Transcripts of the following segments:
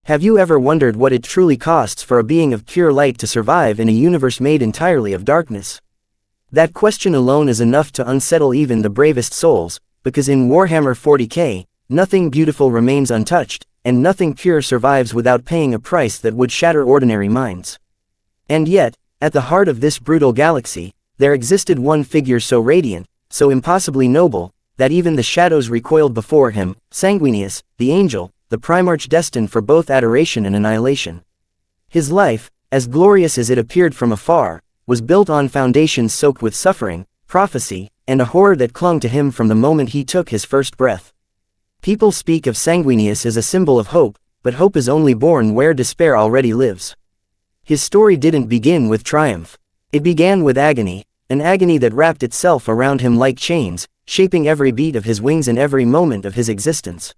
Have you ever wondered what it truly costs for a being of pure light to survive in a universe made entirely of darkness? That question alone is enough to unsettle even the bravest souls, because in Warhammer 40K, nothing beautiful remains untouched, and nothing pure survives without paying a price that would shatter ordinary minds. And yet, at the heart of this brutal galaxy, there existed one figure so radiant, so impossibly noble, that even the shadows recoiled before him, Sanguinius, the angel, the Primarch destined for both adoration and annihilation. His life, as glorious as it appeared from afar, was built on foundations soaked with suffering, prophecy, and a horror that clung to him from the moment he took his first breath. People speak of Sanguinius as a symbol of hope, but hope is only born where despair already lives. His story didn't begin with triumph. It began with agony, an agony that wrapped itself around him like chains, shaping every beat of his wings and every moment of his existence.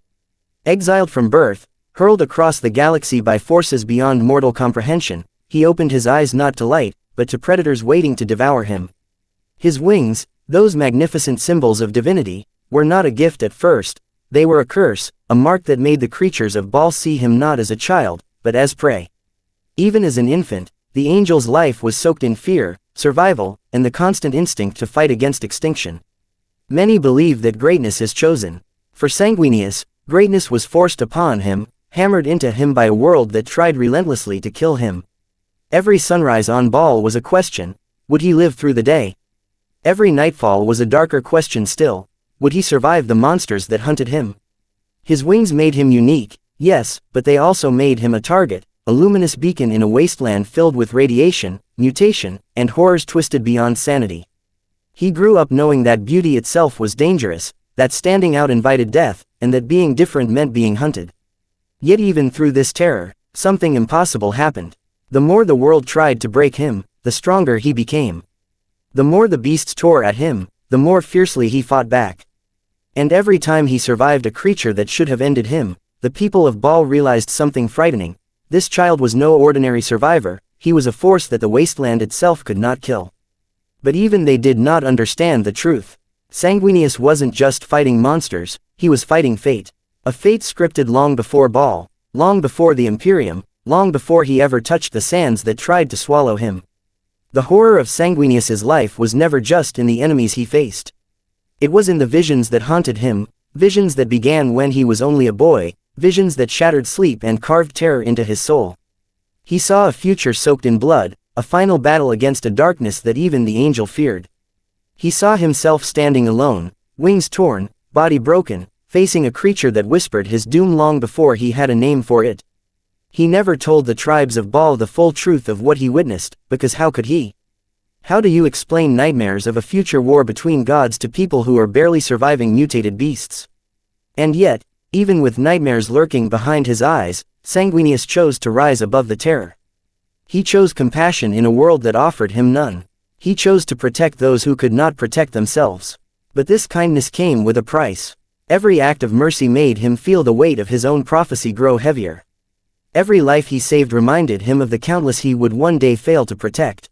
Exiled from birth, hurled across the galaxy by forces beyond mortal comprehension, he opened his eyes not to light, but to predators waiting to devour him. His wings, those magnificent symbols of divinity, were not a gift at first, they were a curse, a mark that made the creatures of Baal see him not as a child, but as prey. Even as an infant, the angel's life was soaked in fear, survival, and the constant instinct to fight against extinction. Many believe that greatness is chosen. For Sanguinius, greatness was forced upon him, hammered into him by a world that tried relentlessly to kill him. Every sunrise on Baal was a question: would he live through the day? Every nightfall was a darker question still: would he survive the monsters that hunted him? His wings made him unique, yes, but they also made him a target, a luminous beacon in a wasteland filled with radiation, mutation, and horrors twisted beyond sanity. He grew up knowing that beauty itself was dangerous, that standing out invited death, and that being different meant being hunted. Yet even through this terror, something impossible happened. The more the world tried to break him, the stronger he became. The more the beasts tore at him, the more fiercely he fought back. And every time he survived a creature that should have ended him, the people of Baal realized something frightening: this child was no ordinary survivor, he was a force that the wasteland itself could not kill. But even they did not understand the truth. Sanguinius wasn't just fighting monsters, he was fighting fate. A fate scripted long before Baal, long before the Imperium, long before he ever touched the sands that tried to swallow him. The horror of Sanguinius's life was never just in the enemies he faced. It was in the visions that haunted him, visions that began when he was only a boy, visions that shattered sleep and carved terror into his soul. He saw a future soaked in blood, a final battle against a darkness that even the angel feared. He saw himself standing alone, wings torn, body broken, facing a creature that whispered his doom long before he had a name for it. He never told the tribes of Baal the full truth of what he witnessed, because how could he? How do you explain nightmares of a future war between gods to people who are barely surviving mutated beasts? And yet, even with nightmares lurking behind his eyes, Sanguinius chose to rise above the terror. He chose compassion in a world that offered him none. He chose to protect those who could not protect themselves. But this kindness came with a price. Every act of mercy made him feel the weight of his own prophecy grow heavier. Every life he saved reminded him of the countless he would one day fail to protect.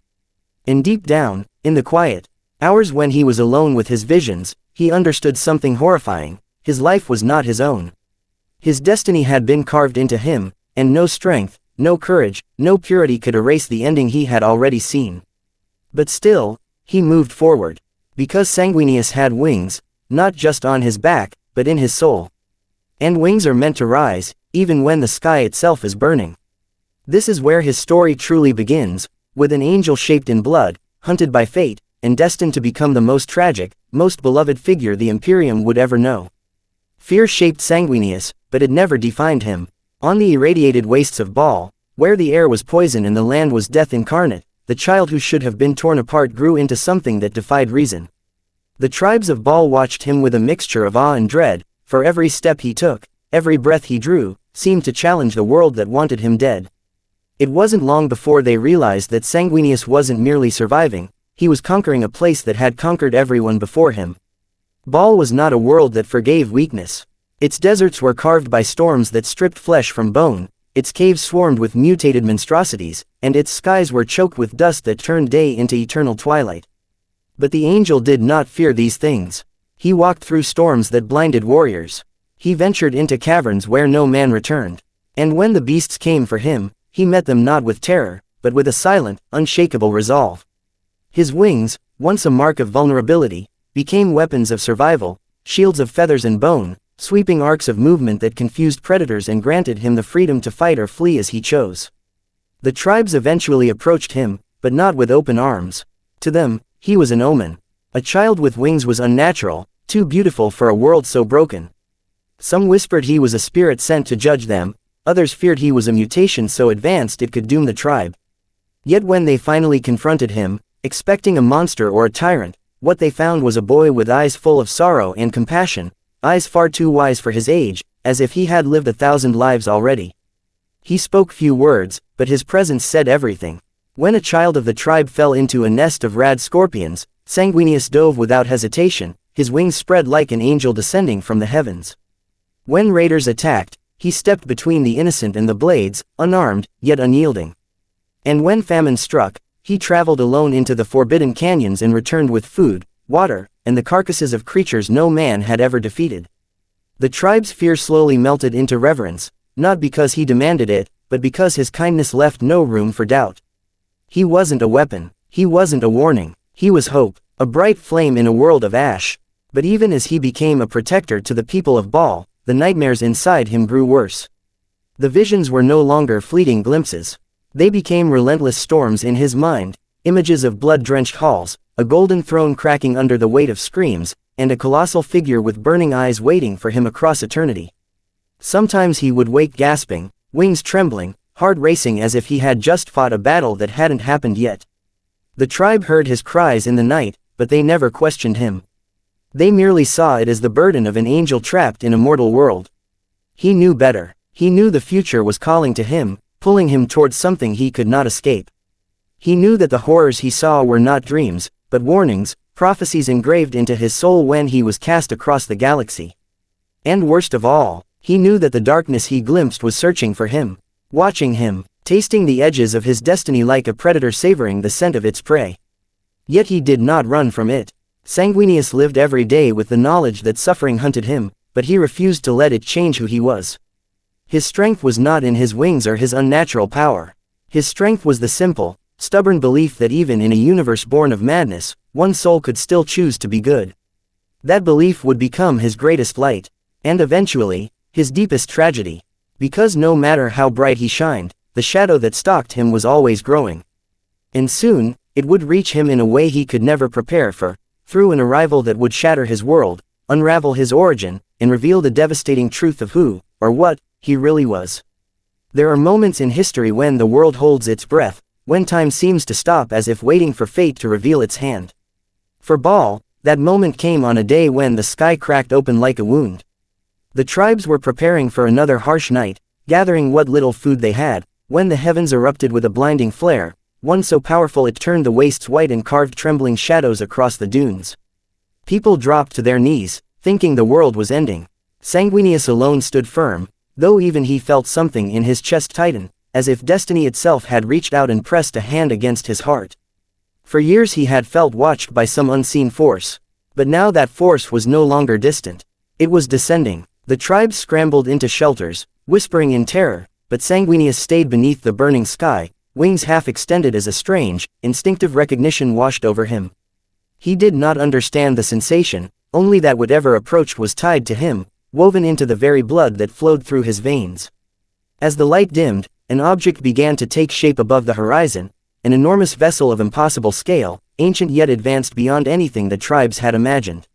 And deep down, in the quiet hours when he was alone with his visions, he understood something horrifying: his life was not his own. His destiny had been carved into him, and no strength, no courage, no purity could erase the ending he had already seen. But still, he moved forward. Because Sanguinius had wings, not just on his back, but in his soul. And wings are meant to rise, even when the sky itself is burning. This is where his story truly begins, with an angel shaped in blood, hunted by fate, and destined to become the most tragic, most beloved figure the Imperium would ever know. Fear shaped Sanguinius, but it never defined him. On the irradiated wastes of Baal, where the air was poison and the land was death incarnate, the child who should have been torn apart grew into something that defied reason. The tribes of Baal watched him with a mixture of awe and dread, for every step he took, every breath he drew, seemed to challenge the world that wanted him dead. It wasn't long before they realized that Sanguinius wasn't merely surviving, he was conquering a place that had conquered everyone before him. Baal was not a world that forgave weakness. Its deserts were carved by storms that stripped flesh from bone, its caves swarmed with mutated monstrosities, and its skies were choked with dust that turned day into eternal twilight. But the angel did not fear these things. He walked through storms that blinded warriors. He ventured into caverns where no man returned. And when the beasts came for him, he met them not with terror, but with a silent, unshakable resolve. His wings, once a mark of vulnerability, became weapons of survival, shields of feathers and bone, sweeping arcs of movement that confused predators and granted him the freedom to fight or flee as he chose. The tribes eventually approached him, but not with open arms. To them, he was an omen. A child with wings was unnatural, too beautiful for a world so broken. Some whispered he was a spirit sent to judge them, others feared he was a mutation so advanced it could doom the tribe. Yet when they finally confronted him, expecting a monster or a tyrant, what they found was a boy with eyes full of sorrow and compassion, eyes far too wise for his age, as if he had lived 1,000 lives already. He spoke few words, but his presence said everything. When a child of the tribe fell into a nest of rad scorpions, Sanguinius dove without hesitation, his wings spread like an angel descending from the heavens. When raiders attacked, he stepped between the innocent and the blades, unarmed, yet unyielding. And when famine struck, he traveled alone into the forbidden canyons and returned with food, water, and the carcasses of creatures no man had ever defeated. The tribe's fear slowly melted into reverence, not because he demanded it, but because his kindness left no room for doubt. He wasn't a weapon, he wasn't a warning, he was hope, a bright flame in a world of ash. But even as he became a protector to the people of Baal, the nightmares inside him grew worse. The visions were no longer fleeting glimpses. They became relentless storms in his mind, images of blood-drenched halls, a golden throne cracking under the weight of screams, and a colossal figure with burning eyes waiting for him across eternity. Sometimes he would wake gasping, wings trembling, heart racing as if he had just fought a battle that hadn't happened yet. The tribe heard his cries in the night, but they never questioned him. They merely saw it as the burden of an angel trapped in a mortal world. He knew better. He knew the future was calling to him, pulling him towards something he could not escape. He knew that the horrors he saw were not dreams, but warnings, prophecies engraved into his soul when he was cast across the galaxy. And worst of all, he knew that the darkness he glimpsed was searching for him, watching him, tasting the edges of his destiny like a predator savoring the scent of its prey. Yet he did not run from it. Sanguinius lived every day with the knowledge that suffering hunted him, but he refused to let it change who he was. His strength was not in his wings or his unnatural power. His strength was the simple, stubborn belief that even in a universe born of madness, one soul could still choose to be good. That belief would become his greatest light, and eventually, his deepest tragedy. Because no matter how bright he shined, the shadow that stalked him was always growing. And soon, it would reach him in a way he could never prepare for, through an arrival that would shatter his world, unravel his origin, and reveal the devastating truth of who, or what, he really was. There are moments in history when the world holds its breath, when time seems to stop as if waiting for fate to reveal its hand. For Baal, that moment came on a day when the sky cracked open like a wound. The tribes were preparing for another harsh night, gathering what little food they had, when the heavens erupted with a blinding flare, one so powerful it turned the wastes white and carved trembling shadows across the dunes. People dropped to their knees, thinking the world was ending. Sanguinius alone stood firm, though even he felt something in his chest tighten, as if destiny itself had reached out and pressed a hand against his heart. For years he had felt watched by some unseen force, but now that force was no longer distant. It was descending. The tribes scrambled into shelters, whispering in terror, but Sanguinius stayed beneath the burning sky, wings half extended as a strange, instinctive recognition washed over him. He did not understand the sensation, only that whatever approached was tied to him, woven into the very blood that flowed through his veins. As the light dimmed, an object began to take shape above the horizon, an enormous vessel of impossible scale, ancient yet advanced beyond anything the tribes had imagined.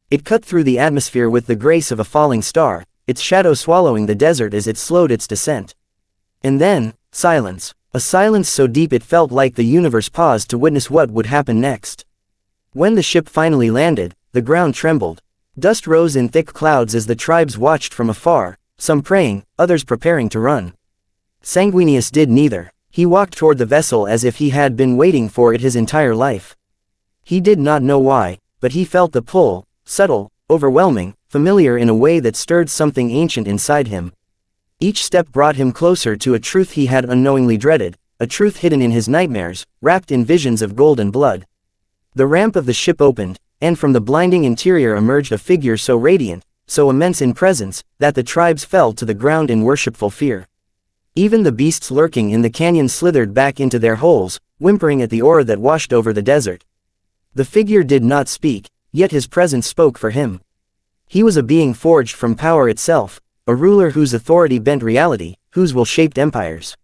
It cut through the atmosphere with the grace of a falling star, its shadow swallowing the desert as it slowed its descent. And then, silence. A silence so deep it felt like the universe paused to witness what would happen next. When the ship finally landed, the ground trembled. Dust rose in thick clouds as the tribes watched from afar, some praying, others preparing to run. Sanguinius did neither. He walked toward the vessel as if he had been waiting for it his entire life. He did not know why, but he felt the pull, subtle, overwhelming, familiar in a way that stirred something ancient inside him. Each step brought him closer to a truth he had unknowingly dreaded, a truth hidden in his nightmares, wrapped in visions of gold and blood. The ramp of the ship opened, and from the blinding interior emerged a figure so radiant, so immense in presence, that the tribes fell to the ground in worshipful fear. Even the beasts lurking in the canyon slithered back into their holes, whimpering at the aura that washed over the desert. The figure did not speak, yet his presence spoke for him. He was a being forged from power itself, a ruler whose authority bent reality, whose will shaped empires.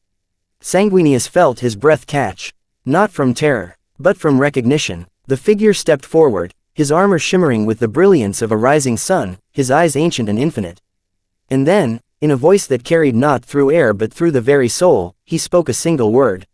Sanguinius felt his breath catch. Not from terror, but from recognition. The figure stepped forward, his armor shimmering with the brilliance of a rising sun, his eyes ancient and infinite. And then, in a voice that carried not through air but through the very soul, he spoke a single word.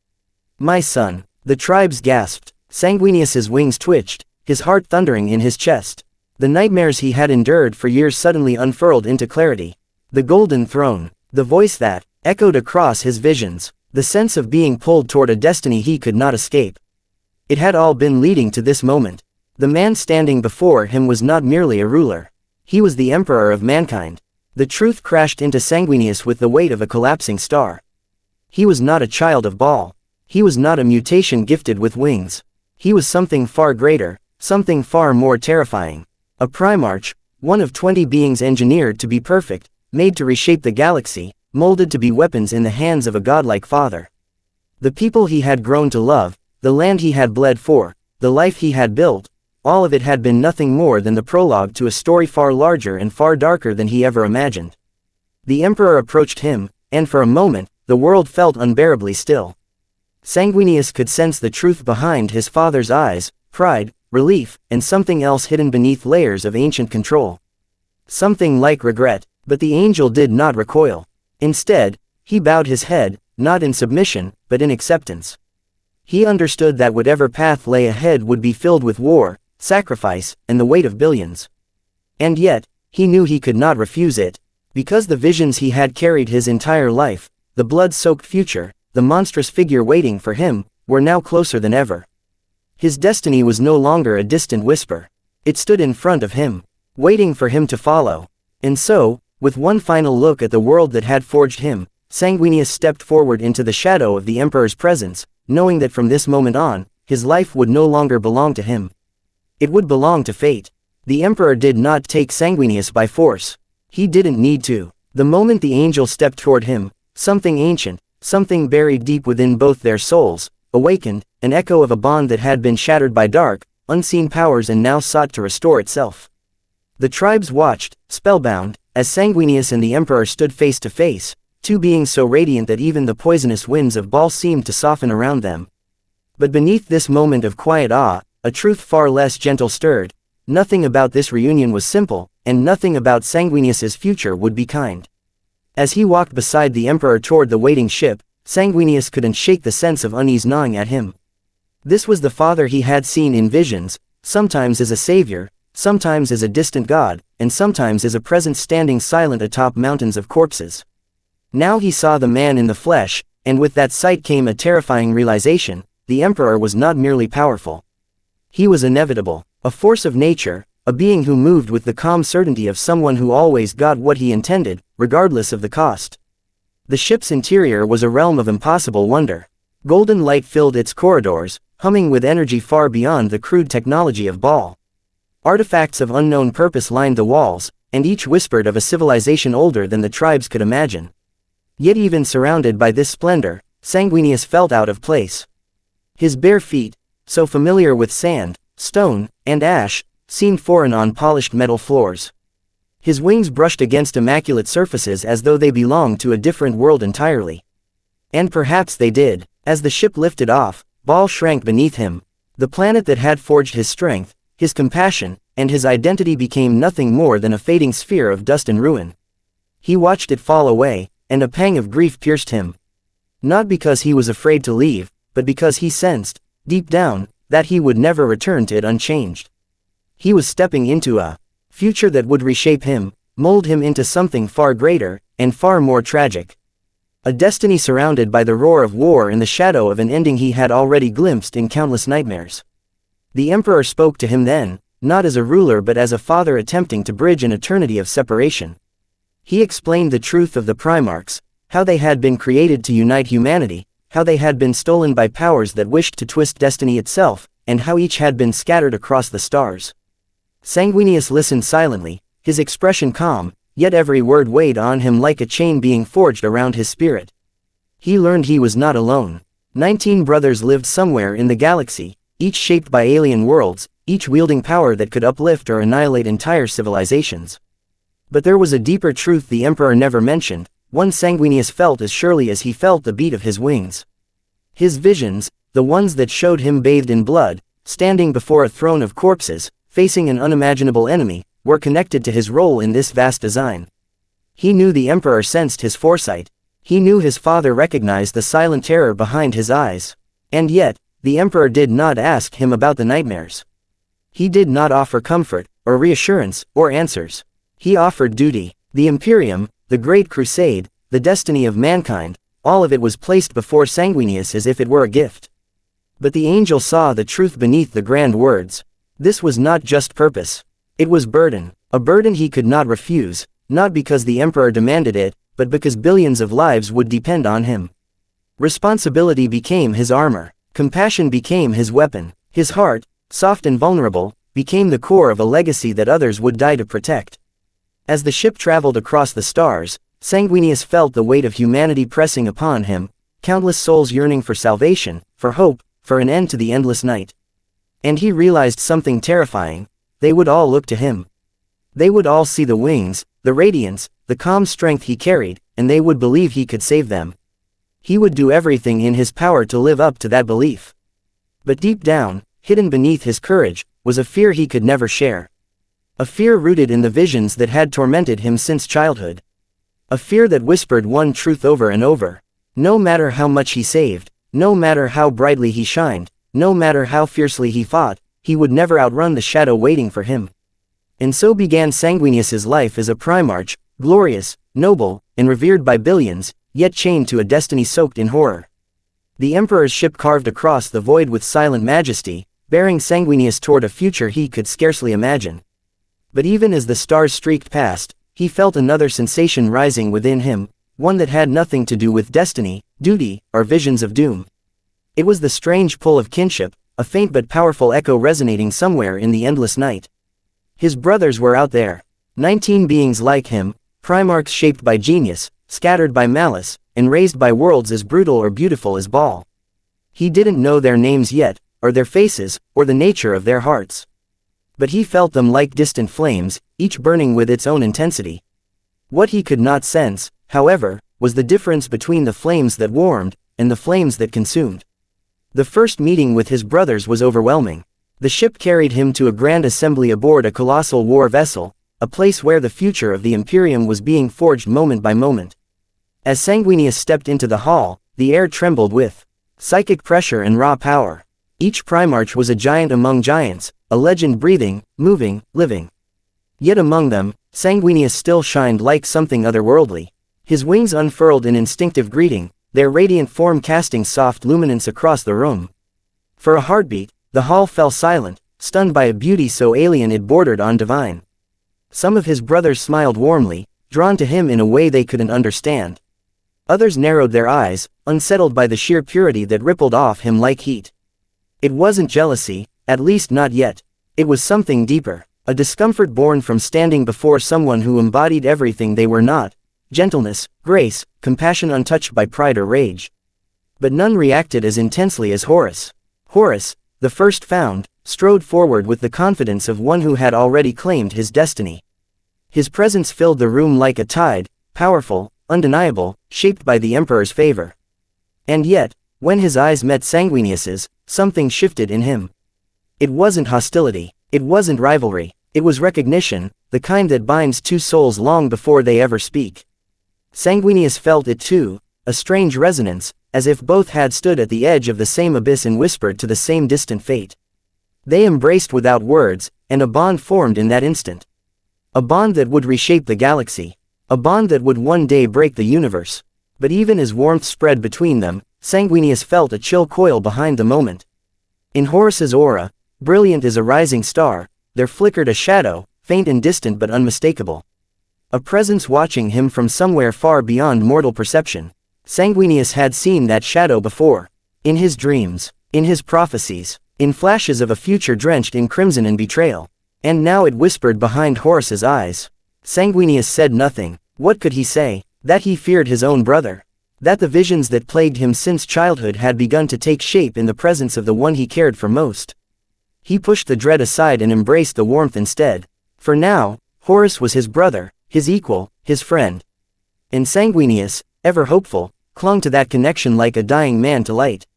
"My son." The tribes gasped. Sanguinius's wings twitched, his heart thundering in his chest. The nightmares he had endured for years suddenly unfurled into clarity. The golden throne, the voice that echoed across his visions, the sense of being pulled toward a destiny he could not escape. It had all been leading to this moment. The man standing before him was not merely a ruler. He was the emperor of mankind. The truth crashed into Sanguinius with the weight of a collapsing star. He was not a child of Baal. He was not a mutation gifted with wings. He was something far greater, something far more terrifying. A Primarch, one of 20 beings engineered to be perfect, made to reshape the galaxy, molded to be weapons in the hands of a godlike father. The people he had grown to love, the land he had bled for, the life he had built, all of it had been nothing more than the prologue to a story far larger and far darker than he ever imagined. The Emperor approached him, and for a moment, the world felt unbearably still. Sanguinius could sense the truth behind his father's eyes, pride, relief, and something else hidden beneath layers of ancient control. Something like regret, but the angel did not recoil. Instead, he bowed his head, not in submission, but in acceptance. He understood that whatever path lay ahead would be filled with war, sacrifice, and the weight of billions. And yet, he knew he could not refuse it, because the visions he had carried his entire life, the blood-soaked future, the monstrous figure waiting for him, were now closer than ever. His destiny was no longer a distant whisper. It stood in front of him, waiting for him to follow. And so, with one final look at the world that had forged him, Sanguinius stepped forward into the shadow of the Emperor's presence, knowing that from this moment on, his life would no longer belong to him. It would belong to fate. The Emperor did not take Sanguinius by force. He didn't need to. The moment the angel stepped toward him, something ancient, something buried deep within both their souls, awakened, an echo of a bond that had been shattered by dark, unseen powers and now sought to restore itself. The tribes watched, spellbound, as Sanguinius and the Emperor stood face to face, two beings so radiant that even the poisonous winds of Baal seemed to soften around them. But beneath this moment of quiet awe, a truth far less gentle stirred. Nothing about this reunion was simple, and nothing about Sanguinius's future would be kind. As he walked beside the Emperor toward the waiting ship, Sanguinius couldn't shake the sense of unease gnawing at him. This was the father he had seen in visions, sometimes as a savior, sometimes as a distant god, and sometimes as a presence standing silent atop mountains of corpses. Now he saw the man in the flesh, and with that sight came a terrifying realization: the Emperor was not merely powerful. He was inevitable, a force of nature, a being who moved with the calm certainty of someone who always got what he intended, regardless of the cost. The ship's interior was a realm of impossible wonder. Golden light filled its corridors, humming with energy far beyond the crude technology of Baal. Artifacts of unknown purpose lined the walls, and each whispered of a civilization older than the tribes could imagine. Yet even surrounded by this splendor, Sanguinius felt out of place. His bare feet, so familiar with sand, stone, and ash, seemed foreign on polished metal floors. His wings brushed against immaculate surfaces as though they belonged to a different world entirely. And perhaps they did. As the ship lifted off, Baal shrank beneath him. The planet that had forged his strength, his compassion, and his identity became nothing more than a fading sphere of dust and ruin. He watched it fall away, and a pang of grief pierced him. Not because he was afraid to leave, but because he sensed, deep down, that he would never return to it unchanged. He was stepping into a future that would reshape him, mold him into something far greater, and far more tragic. A destiny surrounded by the roar of war and the shadow of an ending he had already glimpsed in countless nightmares. The Emperor spoke to him then, not as a ruler but as a father attempting to bridge an eternity of separation. He explained the truth of the Primarchs, how they had been created to unite humanity, how they had been stolen by powers that wished to twist destiny itself, and how each had been scattered across the stars. Sanguinius listened silently, his expression calm, yet every word weighed on him like a chain being forged around his spirit. He learned he was not alone. 19 brothers lived somewhere in the galaxy, each shaped by alien worlds, each wielding power that could uplift or annihilate entire civilizations. But there was a deeper truth the Emperor never mentioned, one Sanguinius felt as surely as he felt the beat of his wings. His visions, the ones that showed him bathed in blood, standing before a throne of corpses, facing an unimaginable enemy, were connected to his role in this vast design. He knew the Emperor sensed his foresight. He knew his father recognized the silent terror behind his eyes. And yet, the Emperor did not ask him about the nightmares. He did not offer comfort, or reassurance, or answers. He offered duty. The Imperium, the Great Crusade, the destiny of mankind, all of it was placed before Sanguinius as if it were a gift. But the angel saw the truth beneath the grand words. This was not just purpose. It was burden, a burden he could not refuse, not because the Emperor demanded it, but because billions of lives would depend on him. Responsibility became his armor. Compassion became his weapon. His heart, soft and vulnerable, became the core of a legacy that others would die to protect. As the ship traveled across the stars, Sanguinius felt the weight of humanity pressing upon him, countless souls yearning for salvation, for hope, for an end to the endless night. And he realized something terrifying: they would all look to him. They would all see the wings, the radiance, the calm strength he carried, and they would believe he could save them. He would do everything in his power to live up to that belief. But deep down, hidden beneath his courage, was a fear he could never share. A fear rooted in the visions that had tormented him since childhood. A fear that whispered one truth over and over. No matter how much he saved, no matter how brightly he shined, no matter how fiercely he fought, he would never outrun the shadow waiting for him. And so began Sanguinius's life as a Primarch, glorious, noble, and revered by billions, yet chained to a destiny soaked in horror. The Emperor's ship carved across the void with silent majesty, bearing Sanguinius toward a future he could scarcely imagine. But even as the stars streaked past, he felt another sensation rising within him, one that had nothing to do with destiny, duty, or visions of doom. It was the strange pull of kinship, a faint but powerful echo resonating somewhere in the endless night. His brothers were out there. 19 beings like him, Primarchs shaped by genius, scattered by malice, and raised by worlds as brutal or beautiful as Baal. He didn't know their names yet, or their faces, or the nature of their hearts. But he felt them like distant flames, each burning with its own intensity. What he could not sense, however, was the difference between the flames that warmed, and the flames that consumed. The first meeting with his brothers was overwhelming. The ship carried him to a grand assembly aboard a colossal war vessel, a place where the future of the Imperium was being forged moment by moment. As Sanguinius stepped into the hall, the air trembled with psychic pressure and raw power. Each Primarch was a giant among giants, a legend breathing, moving, living. Yet among them, Sanguinius still shined like something otherworldly. His wings unfurled in instinctive greeting, their radiant form casting soft luminance across the room. For a heartbeat, the hall fell silent, stunned by a beauty so alien it bordered on divine. Some of his brothers smiled warmly, drawn to him in a way they couldn't understand. Others narrowed their eyes, unsettled by the sheer purity that rippled off him like heat. It wasn't jealousy, at least not yet. It was something deeper, a discomfort born from standing before someone who embodied everything they were not: gentleness, grace, compassion untouched by pride or rage. But none reacted as intensely as Horus. Horus, the first found, strode forward with the confidence of one who had already claimed his destiny. His presence filled the room like a tide, powerful, undeniable, shaped by the Emperor's favor. And yet, when his eyes met Sanguinius's, something shifted in him. It wasn't hostility, it wasn't rivalry, it was recognition, the kind that binds two souls long before they ever speak. Sanguinius felt it too, a strange resonance, as if both had stood at the edge of the same abyss and whispered to the same distant fate. They embraced without words, and a bond formed in that instant. A bond that would reshape the galaxy. A bond that would one day break the universe. But even as warmth spread between them, Sanguinius felt a chill coil behind the moment. In Horus's aura, brilliant as a rising star, there flickered a shadow, faint and distant but unmistakable. A presence watching him from somewhere far beyond mortal perception. Sanguinius had seen that shadow before. In his dreams, in his prophecies, in flashes of a future drenched in crimson and betrayal. And now it whispered behind Horus's eyes. Sanguinius said nothing. What could he say? That he feared his own brother. That the visions that plagued him since childhood had begun to take shape in the presence of the one he cared for most. He pushed the dread aside and embraced the warmth instead. For now, Horus was his brother, his equal, his friend. And Sanguinius, ever hopeful, clung to that connection like a dying man to light.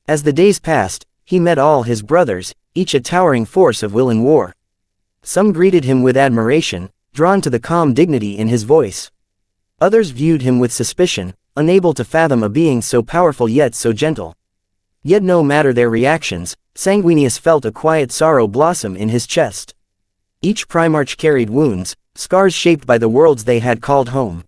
As the days passed, he met all his brothers, each a towering force of will and war. Some greeted him with admiration, drawn to the calm dignity in his voice. Others viewed him with suspicion, unable to fathom a being so powerful yet so gentle. Yet no matter their reactions, Sanguinius felt a quiet sorrow blossom in his chest. Each Primarch carried wounds, scars shaped by the worlds they had called home.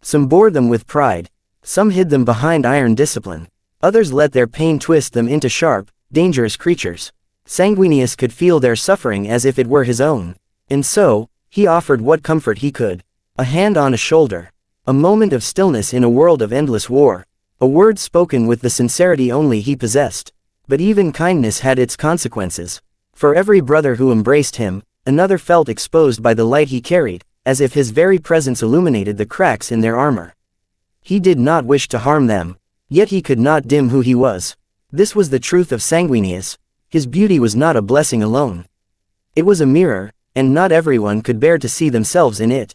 Some bore them with pride. Some hid them behind iron discipline. Others let their pain twist them into sharp, dangerous creatures. Sanguinius could feel their suffering as if it were his own. And so, he offered what comfort he could. A hand on a shoulder. A moment of stillness in a world of endless war. A word spoken with the sincerity only he possessed. But even kindness had its consequences. For every brother who embraced him, another felt exposed by the light he carried, as if his very presence illuminated the cracks in their armor. He did not wish to harm them, yet he could not dim who he was. This was the truth of Sanguinius. His beauty was not a blessing alone. It was a mirror, and not everyone could bear to see themselves in it.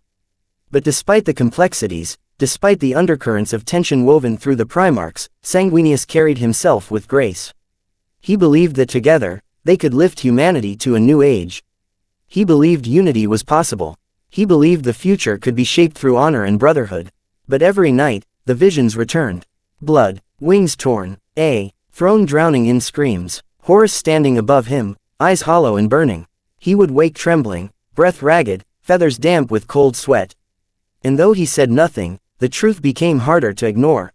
But despite the complexities, despite the undercurrents of tension woven through the Primarchs, Sanguinius carried himself with grace. He believed that together, they could lift humanity to a new age. He believed unity was possible. He believed the future could be shaped through honor and brotherhood. But every night, the visions returned. Blood, wings torn, a throne drowning in screams, Horus standing above him, eyes hollow and burning. He would wake trembling, breath ragged, feathers damp with cold sweat. And though he said nothing, the truth became harder to ignore.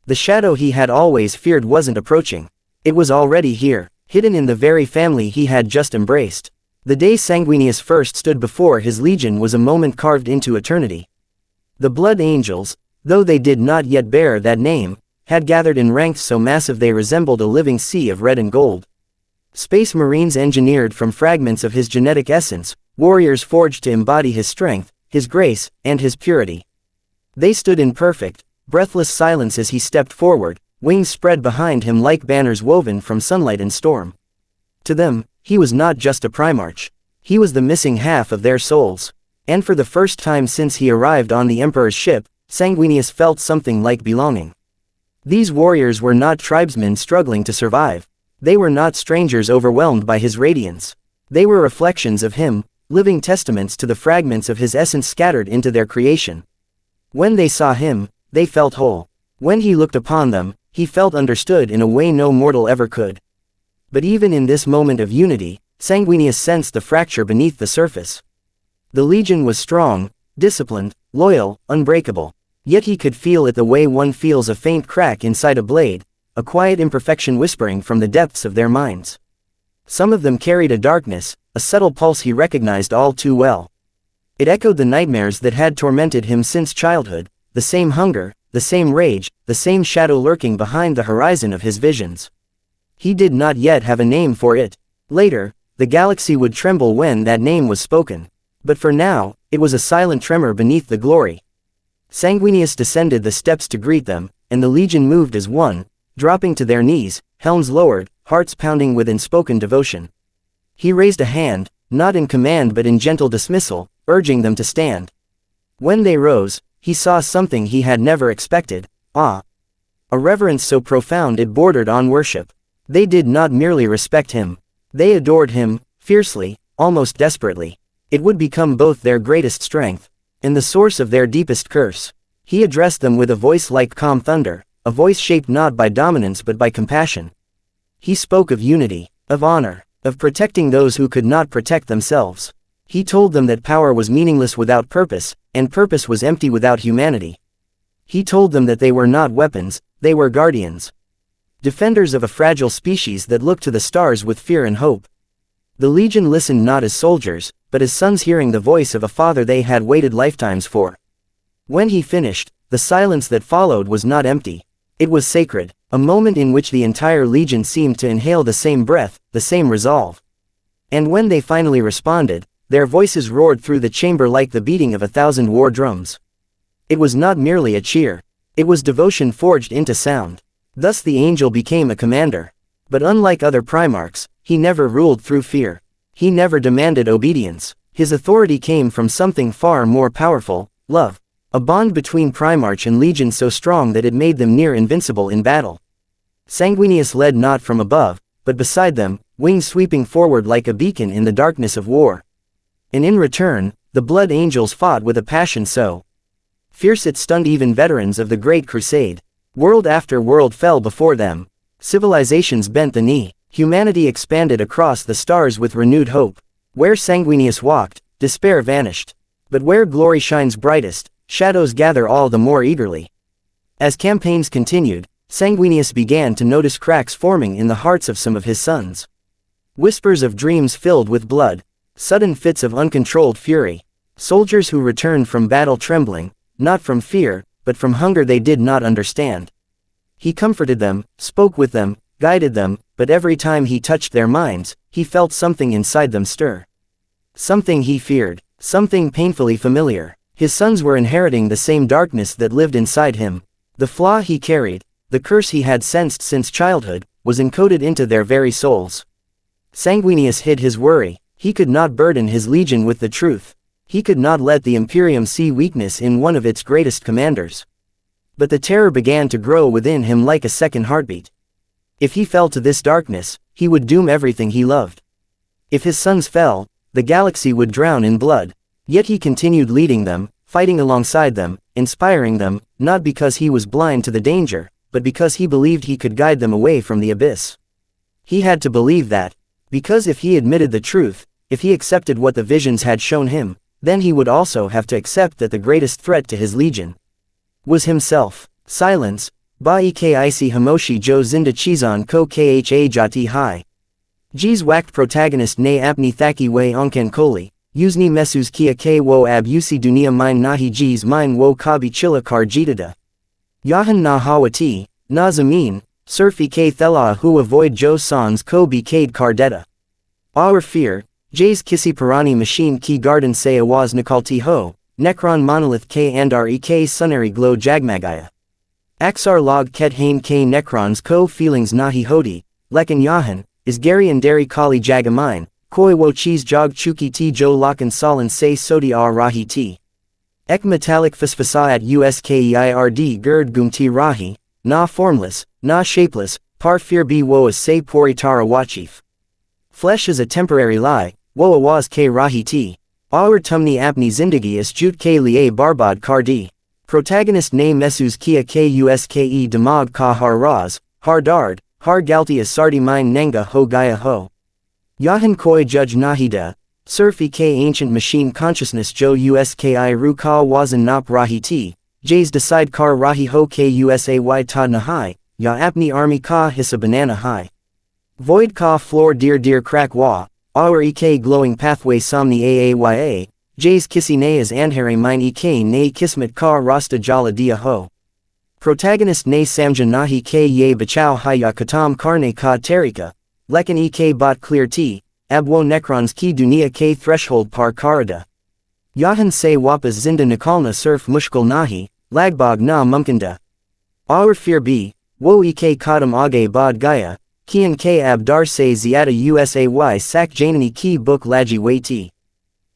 The shadow he had always feared wasn't approaching. It was already here, hidden in the very family he had just embraced. The day Sanguinius first stood before his legion was a moment carved into eternity. The Blood Angels, though they did not yet bear that name, had gathered in ranks so massive they resembled a living sea of red and gold. Space Marines engineered from fragments of his genetic essence, warriors forged to embody his strength, his grace, and his purity. They stood in perfect, breathless silence as he stepped forward, wings spread behind him like banners woven from sunlight and storm. To them, he was not just a Primarch. He was the missing half of their souls. And for the first time since he arrived on the Emperor's ship, Sanguinius felt something like belonging. These warriors were not tribesmen struggling to survive. They were not strangers overwhelmed by his radiance. They were reflections of him, living testaments to the fragments of his essence scattered into their creation. When they saw him, they felt whole. When he looked upon them, he felt understood in a way no mortal ever could. But even in this moment of unity, Sanguinius sensed the fracture beneath the surface. The Legion was strong, disciplined, loyal, unbreakable. Yet he could feel it the way one feels a faint crack inside a blade, a quiet imperfection whispering from the depths of their minds. Some of them carried a darkness, a subtle pulse he recognized all too well. It echoed the nightmares that had tormented him since childhood, the same hunger, the same rage, the same shadow lurking behind the horizon of his visions. He did not yet have a name for it. Later, the galaxy would tremble when that name was spoken. But for now, it was a silent tremor beneath the glory. Sanguinius descended the steps to greet them, and the Legion moved as one, dropping to their knees, helms lowered, hearts pounding with unspoken devotion. He raised a hand, not in command but in gentle dismissal, urging them to stand. When they rose, he saw something he had never expected, awe. A reverence so profound it bordered on worship. They did not merely respect him. They adored him, fiercely, almost desperately. It would become both their greatest strength, and the source of their deepest curse. He addressed them with a voice like calm thunder, a voice shaped not by dominance but by compassion. He spoke of unity, of honor, of protecting those who could not protect themselves. He told them that power was meaningless without purpose, and purpose was empty without humanity. He told them that they were not weapons, they were guardians. Defenders of a fragile species that looked to the stars with fear and hope. The Legion listened not as soldiers, but as sons hearing the voice of a father they had waited lifetimes for. When he finished, the silence that followed was not empty. It was sacred, a moment in which the entire Legion seemed to inhale the same breath, the same resolve. And when they finally responded, their voices roared through the chamber like the beating of 1,000 war drums. It was not merely a cheer. It was devotion forged into sound. Thus the angel became a commander. But unlike other Primarchs, he never ruled through fear. He never demanded obedience. His authority came from something far more powerful, love. A bond between Primarch and Legion so strong that it made them near invincible in battle. Sanguinius led not from above, but beside them, wings sweeping forward like a beacon in the darkness of war. And in return, the Blood Angels fought with a passion so fierce it stunned even veterans of the Great Crusade. World after world fell before them. Civilizations bent the knee. Humanity expanded across the stars with renewed hope. Where Sanguinius walked, despair vanished. But where glory shines brightest, shadows gather all the more eagerly. As campaigns continued, Sanguinius began to notice cracks forming in the hearts of some of his sons. Whispers of dreams filled with blood. Sudden fits of uncontrolled fury. Soldiers who returned from battle trembling, not from fear, but from hunger they did not understand. He comforted them, spoke with them, guided them, but every time he touched their minds, he felt something inside them stir. Something he feared, something painfully familiar. His sons were inheriting the same darkness that lived inside him. The flaw he carried, the curse he had sensed since childhood, was encoded into their very souls. Sanguinius hid his worry. He could not burden his legion with the truth. He could not let the Imperium see weakness in one of its greatest commanders. But the terror began to grow within him like a second heartbeat. If he fell to this darkness, he would doom everything he loved. If his sons fell, the galaxy would drown in blood. Yet he continued leading them, fighting alongside them, inspiring them, not because he was blind to the danger, but because he believed he could guide them away from the abyss. He had to believe that, because if he admitted the truth, if he accepted what the visions had shown him, then he would also have to accept that the greatest threat to his legion was himself. Silence. Ba ek isi hamoshi jo zinda chizan ko kha jati hai. Jis wakt protagonist ne apni thaki we onken koli, uzni mesus kia ke wo ab usi dunia mine nahi jis mine wo kabi chila kar jitada. Yahan na hawati, na zamin, surfi ke thela hu avoid jo sans ko bi kade kardeta. Our fear, J's kisi parani machine ki garden se awaz nikalti ho, necron monolith k andar ek sunari glow jagmagaya. Axar log ket hain k necrons ko feelings nahi hodi, lekan yahan, is gary and dairy kali jagamine, koi wo cheese jog chuki ti jo lakan salan se sodi ar rahi ti. Ek metallic fosfasa at uskeiird gerd gumti rahi, na formless, na shapeless, par fear b wo as se pori tara wachif. Flesh is a temporary lie, wo awaz ke rahi ti. Aur tumni apni zindagi is jut ke liye barbad kardi. Protagonist ne mesus kia kuske damag ka har raz, har dard, har galti as sardi mine nenga ho gaya ho. Yahan koi judge nahida, surf ek ancient machine consciousness jo uski ru ka wazan nap rahi ti, jays decide kar rahi ho kusay ta nahai, ya apni army ka hisa banana hai. Void ka floor dear crack wa, aur ek glowing pathway somni aaya, jays kisi ne as andhere mine ek ne kismet ka rasta jala dia ho. Protagonist ne samja nahi ke ye bachao haya katam karne ka terika, lekan ek bot clear ti, abwo necrons ki dunia ke threshold par karada. Yahan se wapas zinda nikalna surf mushkul nahi, lagbog na mumkanda. Aur fear b, wo ek kadam age bod gaya, kian k ab dar se ziada usay sak janani ki book laji waiti.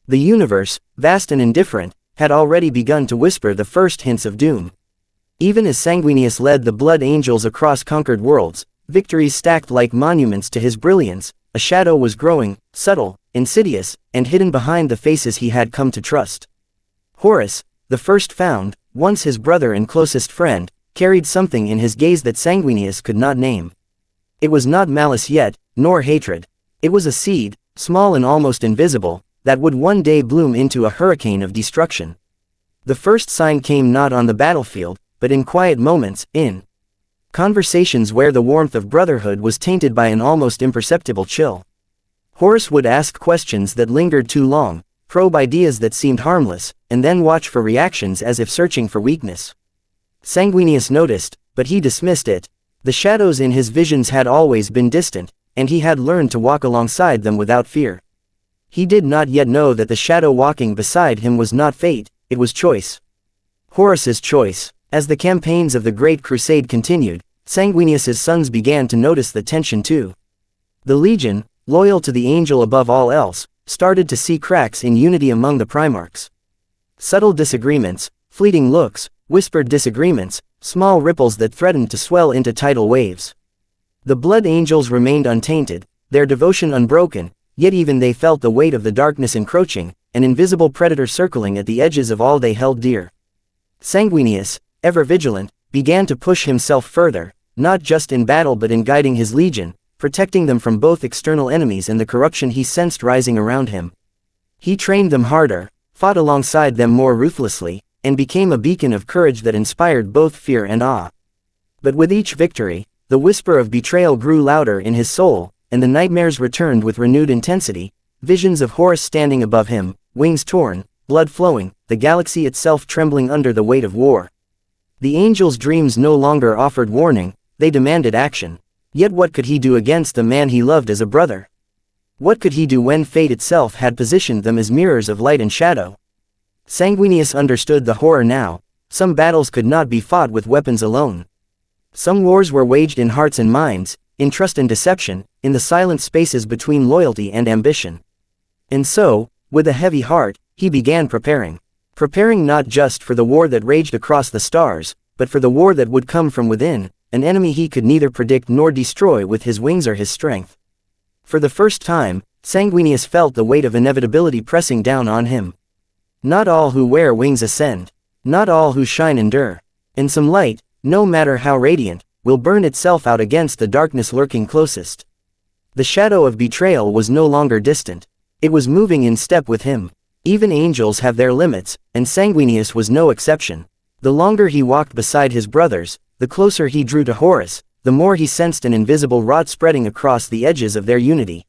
The universe, vast and indifferent, had already begun to whisper the first hints of doom. Even as Sanguinius led the Blood Angels across conquered worlds, victories stacked like monuments to his brilliance, a shadow was growing, subtle, insidious, and hidden behind the faces he had come to trust. Horus, the first found, once his brother and closest friend, carried something in his gaze that Sanguinius could not name. It was not malice yet, nor hatred. It was a seed, small and almost invisible, that would one day bloom into a hurricane of destruction. The first sign came not on the battlefield, but in quiet moments, in conversations where the warmth of brotherhood was tainted by an almost imperceptible chill. Horus would ask questions that lingered too long, probe ideas that seemed harmless, and then watch for reactions as if searching for weakness. Sanguinius noticed, but he dismissed it. The shadows in his visions had always been distant, and he had learned to walk alongside them without fear. He did not yet know that the shadow walking beside him was not fate, it was choice. Horus's choice. As the campaigns of the Great Crusade continued, Sanguinius's sons began to notice the tension too. The Legion, loyal to the Angel above all else, started to see cracks in unity among the Primarchs. Subtle disagreements, fleeting looks, whispered disagreements, small ripples that threatened to swell into tidal waves. The Blood Angels remained untainted, their devotion unbroken, yet even they felt the weight of the darkness encroaching, an invisible predator circling at the edges of all they held dear. Sanguinius, ever vigilant, began to push himself further, not just in battle but in guiding his legion, protecting them from both external enemies and the corruption he sensed rising around him. He trained them harder, fought alongside them more ruthlessly, and became a beacon of courage that inspired both fear and awe. But with each victory, the whisper of betrayal grew louder in his soul, and the nightmares returned with renewed intensity, visions of Horus standing above him, wings torn, blood flowing, the galaxy itself trembling under the weight of war. The angel's dreams no longer offered warning, they demanded action. Yet what could he do against the man he loved as a brother? What could he do when fate itself had positioned them as mirrors of light and shadow? Sanguinius understood the horror now. Some battles could not be fought with weapons alone. Some wars were waged in hearts and minds, in trust and deception, in the silent spaces between loyalty and ambition. And so, with a heavy heart, he began preparing. Preparing not just for the war that raged across the stars, but for the war that would come from within, an enemy he could neither predict nor destroy with his wings or his strength. For the first time, Sanguinius felt the weight of inevitability pressing down on him. Not all who wear wings ascend. Not all who shine endure. And some light, no matter how radiant, will burn itself out against the darkness lurking closest. The shadow of betrayal was no longer distant. It was moving in step with him. Even angels have their limits, and Sanguinius was no exception. The longer he walked beside his brothers, the closer he drew to Horus, the more he sensed an invisible rot spreading across the edges of their unity.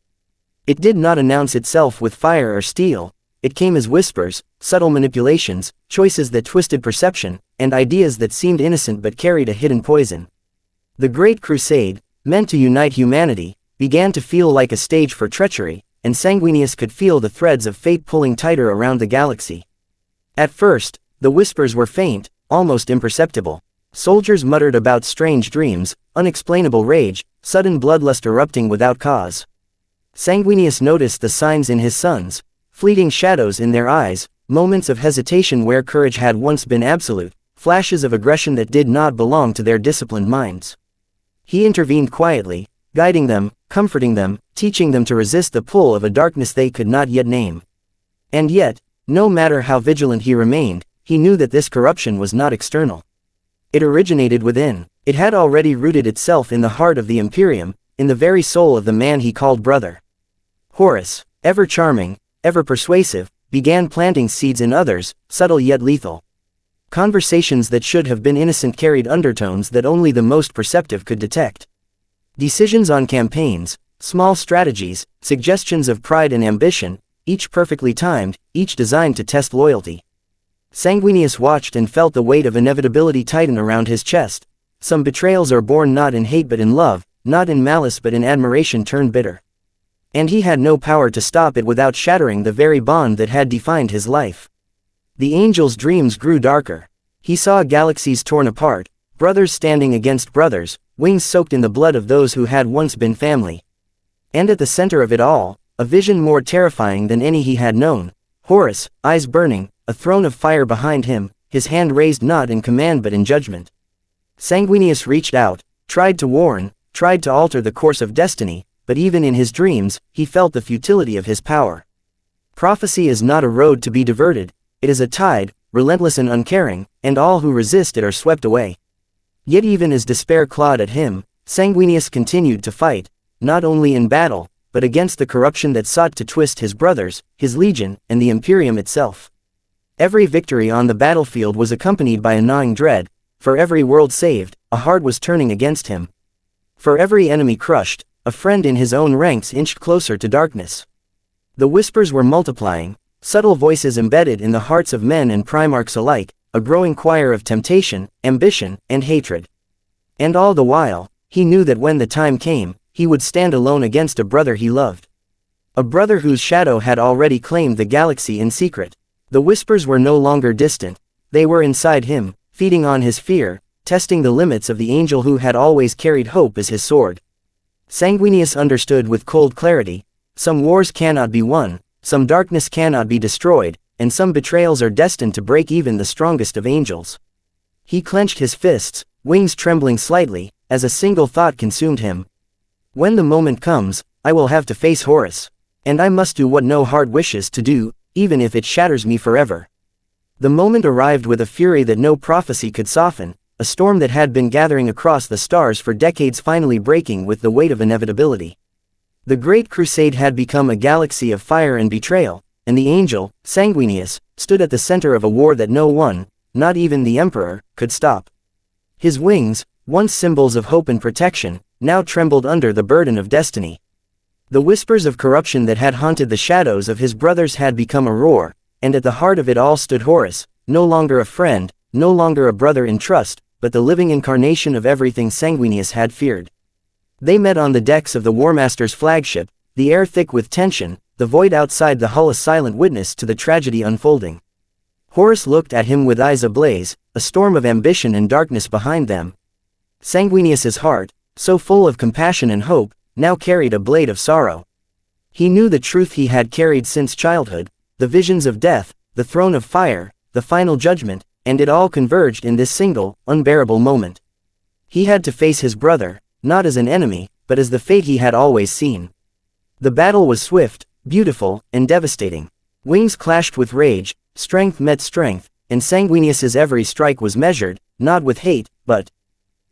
It did not announce itself with fire or steel. It came as whispers, subtle manipulations, choices that twisted perception, and ideas that seemed innocent but carried a hidden poison. The Great Crusade, meant to unite humanity, began to feel like a stage for treachery, and Sanguinius could feel the threads of fate pulling tighter around the galaxy. At first, the whispers were faint, almost imperceptible. Soldiers muttered about strange dreams, unexplainable rage, sudden bloodlust erupting without cause. Sanguinius noticed the signs in his sons, fleeting shadows in their eyes, moments of hesitation where courage had once been absolute, flashes of aggression that did not belong to their disciplined minds. He intervened quietly, guiding them, comforting them, teaching them to resist the pull of a darkness they could not yet name. And yet, no matter how vigilant he remained, he knew that this corruption was not external. It originated within. It had already rooted itself in the heart of the Imperium, in the very soul of the man he called brother. Horus, ever charming, ever persuasive, began planting seeds in others, subtle yet lethal. Conversations that should have been innocent carried undertones that only the most perceptive could detect. Decisions on campaigns, small strategies, suggestions of pride and ambition, each perfectly timed, each designed to test loyalty. Sanguinius watched and felt the weight of inevitability tighten around his chest. Some betrayals are born not in hate but in love, not in malice but in admiration turned bitter. And he had no power to stop it without shattering the very bond that had defined his life. The angel's dreams grew darker. He saw galaxies torn apart, brothers standing against brothers, wings soaked in the blood of those who had once been family. And at the center of it all, a vision more terrifying than any he had known. Horus, eyes burning, a throne of fire behind him, his hand raised not in command but in judgment. Sanguinius reached out, tried to warn, tried to alter the course of destiny, but even in his dreams, he felt the futility of his power. Prophecy is not a road to be diverted, it is a tide, relentless and uncaring, and all who resist it are swept away. Yet even as despair clawed at him, Sanguinius continued to fight, not only in battle, but against the corruption that sought to twist his brothers, his legion, and the Imperium itself. Every victory on the battlefield was accompanied by a gnawing dread. For every world saved, a heart was turning against him. For every enemy crushed, a friend in his own ranks inched closer to darkness. The whispers were multiplying, subtle voices embedded in the hearts of men and Primarchs alike, a growing choir of temptation, ambition, and hatred. And all the while, he knew that when the time came, he would stand alone against a brother he loved. A brother whose shadow had already claimed the galaxy in secret. The whispers were no longer distant, they were inside him, feeding on his fear, testing the limits of the angel who had always carried hope as his sword. Sanguinius understood with cold clarity, some wars cannot be won, some darkness cannot be destroyed, and some betrayals are destined to break even the strongest of angels. He clenched his fists, wings trembling slightly, as a single thought consumed him. When the moment comes, I will have to face Horus. And I must do what no heart wishes to do, even if it shatters me forever. The moment arrived with a fury that no prophecy could soften, a storm that had been gathering across the stars for decades finally breaking with the weight of inevitability. The Great Crusade had become a galaxy of fire and betrayal, and the angel, Sanguinius, stood at the center of a war that no one, not even the Emperor, could stop. His wings, once symbols of hope and protection, now trembled under the burden of destiny. The whispers of corruption that had haunted the shadows of his brothers had become a roar, and at the heart of it all stood Horus, no longer a friend, no longer a brother in trust, but the living incarnation of everything Sanguinius had feared. They met on the decks of the Warmaster's flagship, the air thick with tension, the void outside the hull a silent witness to the tragedy unfolding. Horus looked at him with eyes ablaze, a storm of ambition and darkness behind them. Sanguinius's heart, so full of compassion and hope, now carried a blade of sorrow. He knew the truth he had carried since childhood, the visions of death, the throne of fire, the final judgment, and it all converged in this single, unbearable moment. He had to face his brother, not as an enemy, but as the fate he had always seen. The battle was swift, beautiful, and devastating. Wings clashed with rage, strength met strength, and Sanguinius's every strike was measured, not with hate, but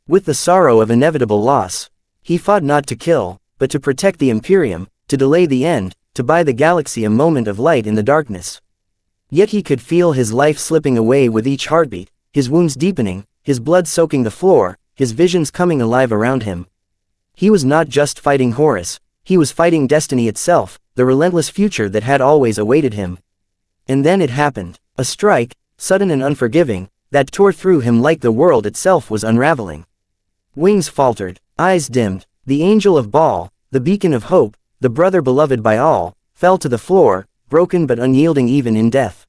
with the sorrow of inevitable loss. He fought not to kill, but to protect the Imperium, to delay the end, to buy the galaxy a moment of light in the darkness. Yet he could feel his life slipping away with each heartbeat, his wounds deepening, his blood soaking the floor, his visions coming alive around him. He was not just fighting Horus, he was fighting destiny itself, the relentless future that had always awaited him. And then it happened, a strike, sudden and unforgiving, that tore through him like the world itself was unraveling. Wings faltered, eyes dimmed, the angel of Baal, the beacon of hope, the brother beloved by all, fell to the floor, broken but unyielding even in death.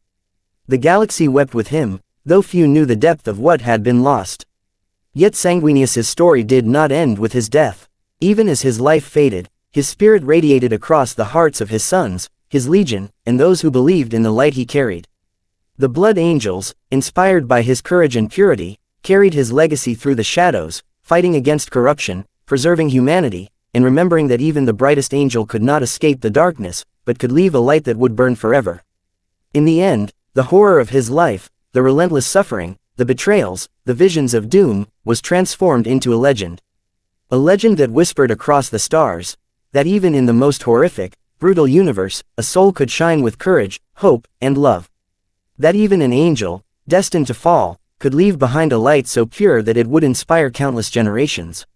The galaxy wept with him, though few knew the depth of what had been lost. Yet Sanguinius's story did not end with his death. Even as his life faded, his spirit radiated across the hearts of his sons, his legion, and those who believed in the light he carried. The blood angels, inspired by his courage and purity, carried his legacy through the shadows, fighting against corruption, preserving humanity, and remembering that even the brightest angel could not escape the darkness, but could leave a light that would burn forever. In the end, the horror of his life, the relentless suffering, the betrayals, the visions of doom, was transformed into a legend. A legend that whispered across the stars, that even in the most horrific, brutal universe, a soul could shine with courage, hope, and love. That even an angel, destined to fall, could leave behind a light so pure that it would inspire countless generations.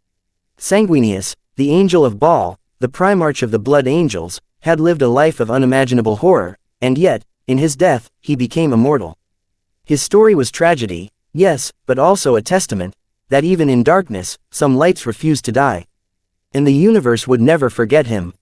Sanguinius, the angel of Baal, the Primarch of the blood angels, had lived a life of unimaginable horror, and yet, in his death, he became immortal. His story was tragedy, yes, but also a testament, that even in darkness, some lights refused to die. And the universe would never forget him.